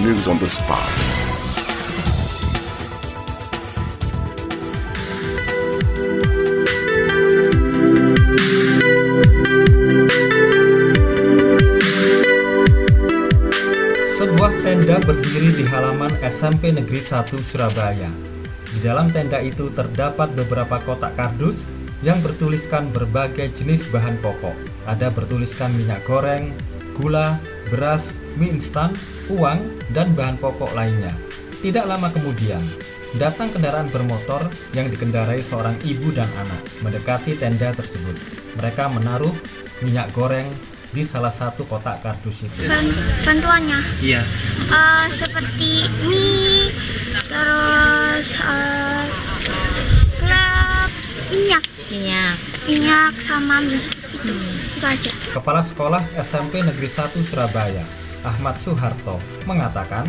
news on the spot. Sebuah tenda berdiri di halaman SMP Negeri 1 Surabaya. Di dalam tenda itu terdapat beberapa kotak kardus yang bertuliskan berbagai jenis bahan pokok. Ada bertuliskan minyak goreng, gula, beras, mie instan, uang, dan bahan pokok lainnya. Tidak lama kemudian, datang kendaraan bermotor yang dikendarai seorang ibu dan anak mendekati tenda tersebut. Mereka menaruh minyak goreng di salah satu kotak kardus itu. Bantuannya Iya. seperti mie, terus gula, minyak sama mie. Itu aja. Kepala Sekolah SMP Negeri 1 Surabaya, Ahmad Suharto, mengatakan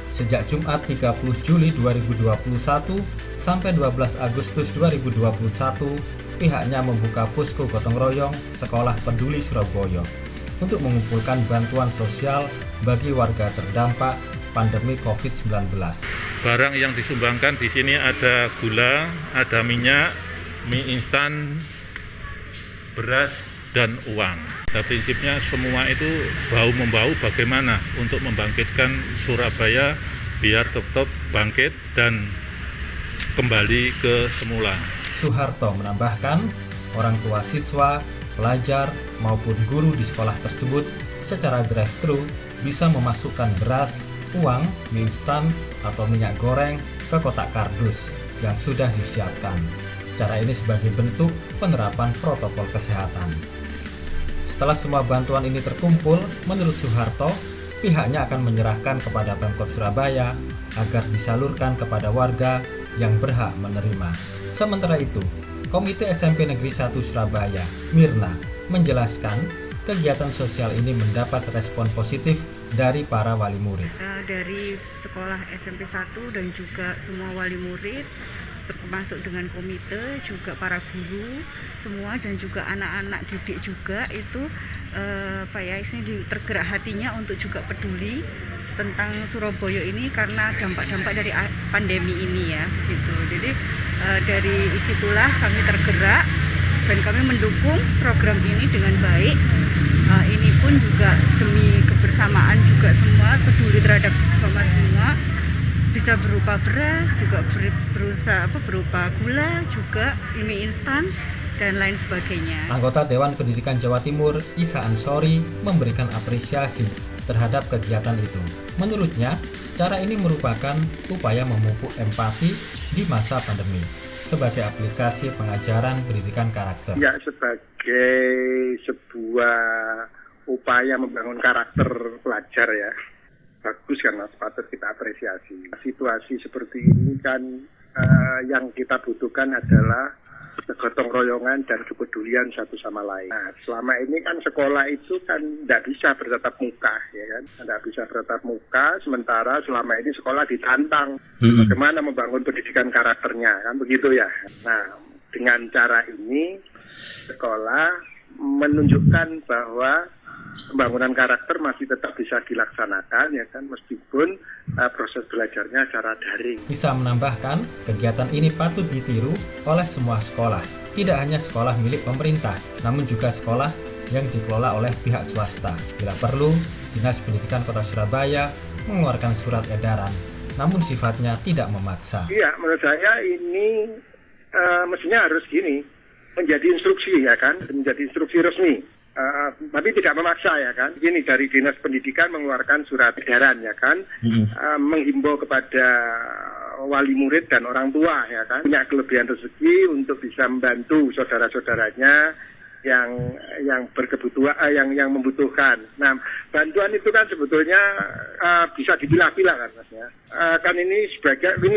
sejak Jumat 30 Juli 2021 sampai 12 Agustus 2021, pihaknya membuka posko gotong royong Sekolah Peduli Surabaya untuk mengumpulkan bantuan sosial bagi warga terdampak pandemi COVID-19. Barang yang disumbangkan di sini ada gula, ada minyak, mie instan, beras, dan uang. Nah, prinsipnya semua itu bahu-membahu bagaimana untuk membangkitkan Surabaya biar tetap bangkit dan kembali ke semula. Suharto menambahkan, orang tua siswa, pelajar, maupun guru di sekolah tersebut secara drive-thru bisa memasukkan beras, uang, mie instan, atau minyak goreng ke kotak kardus yang sudah disiapkan. Cara ini sebagai bentuk penerapan protokol kesehatan. Setelah semua bantuan ini terkumpul, menurut Suharto, pihaknya akan menyerahkan kepada Pemkot Surabaya agar disalurkan kepada warga yang berhak menerima. Sementara itu, Komite SMP Negeri 1 Surabaya, Mirna, menjelaskan kegiatan sosial ini mendapat respon positif dari para wali murid. Dari sekolah SMP 1 dan juga semua wali murid, termasuk dengan komite, juga para guru, semua dan juga anak-anak didik juga itu tergerak hatinya untuk juga peduli tentang Surabaya ini karena dampak-dampak dari pandemi ini ya gitu. Jadi dari situlah kami tergerak dan kami mendukung program ini dengan baik. Ini pun juga demi kebersamaan juga semua peduli terhadap semua, bisa berupa beras, juga berupa gula, juga mie instan dan lain sebagainya. Anggota Dewan Pendidikan Jawa Timur, Isa Ansori, memberikan apresiasi terhadap kegiatan itu. Menurutnya, cara ini merupakan upaya memupuk empati di masa pandemi sebagai aplikasi pengajaran pendidikan karakter. Ya, sebagai sebuah upaya membangun karakter pelajar ya, bagus kan Mas, patut kita apresiasi. Situasi seperti ini kan yang kita butuhkan adalah gotong royongan dan kepedulian satu sama lain. Nah, selama ini kan sekolah itu kan tidak bisa bertatap muka, ya kan? Tidak bisa bertatap muka, sementara selama ini sekolah ditantang bagaimana membangun pendidikan karakternya, kan begitu ya. Nah, dengan cara ini sekolah menunjukkan bahwa pembangunan karakter masih tetap bisa dilaksanakan ya kan, meskipun proses belajarnya secara daring. Bisa menambahkan, kegiatan ini patut ditiru oleh semua sekolah, tidak hanya sekolah milik pemerintah, namun juga sekolah yang dikelola oleh pihak swasta. Bila perlu, Dinas Pendidikan Kota Surabaya mengeluarkan surat edaran, namun sifatnya tidak memaksa. Iya, menurut saya ini mestinya harus gini, menjadi instruksi ya kan, menjadi instruksi resmi. Tapi tidak memaksa ya kan. Gini, dari Dinas Pendidikan mengeluarkan surat edaran ya kan, menghimbau kepada wali murid dan orang tua ya kan, punya kelebihan rezeki untuk bisa membantu saudara-saudaranya yang berkebutuhan, yang membutuhkan. Nah, bantuan itu kan sebetulnya bisa dipilah-pilah kan Mas ya. Kan ini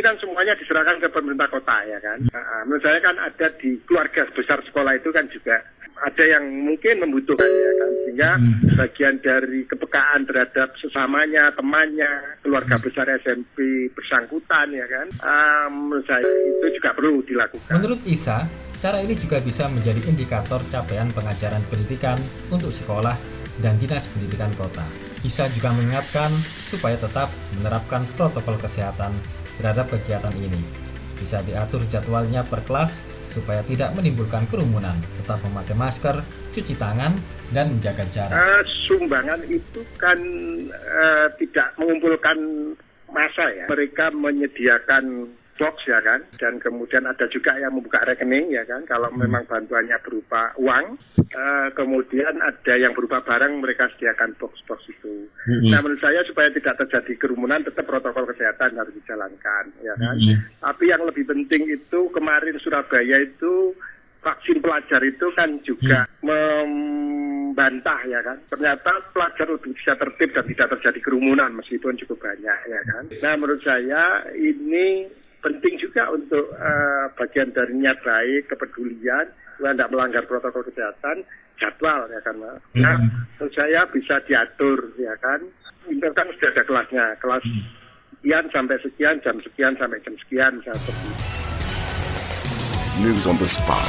kan semuanya diserahkan ke pemerintah kota ya kan. Menurut saya kan ada di keluarga besar sekolah itu kan juga ada yang mungkin membutuhkan ya kan, sehingga bagian dari kepekaan terhadap sesamanya, temannya, keluarga besar SMP bersangkutan ya kan, menurut saya itu juga perlu dilakukan. Menurut Isa, cara ini juga bisa menjadi indikator capaian pengajaran pendidikan untuk sekolah dan Dinas Pendidikan Kota. Isa juga mengingatkan supaya tetap menerapkan protokol kesehatan terhadap kegiatan ini. Bisa diatur jadwalnya per kelas supaya tidak menimbulkan kerumunan, tetap memakai masker, cuci tangan, dan menjaga jarak. Sumbangan itu kan tidak mengumpulkan massa ya. Mereka menyediakan box ya kan, dan kemudian ada juga yang membuka rekening ya kan, kalau memang bantuannya berupa uang, kemudian ada yang berupa barang, mereka sediakan box-box itu. Nah menurut saya supaya tidak terjadi kerumunan tetap protokol kesehatan harus dijalankan ya kan. Tapi yang lebih penting itu kemarin Surabaya itu vaksin pelajar itu kan juga membantah ya kan. Ternyata pelajar bisa tertib dan tidak terjadi kerumunan meskipun cukup banyak ya kan. Nah menurut saya ini penting juga untuk bagian dari niat baik, kepedulian, tidak melanggar protokol kesehatan, jadwal ya kan. Nah, menurut saya bisa diatur ya kan. Itu kan sudah ada kelasnya, kelas sekian sampai sekian, jam sekian sampai jam sekian, misalnya seperti itu. News on the spot.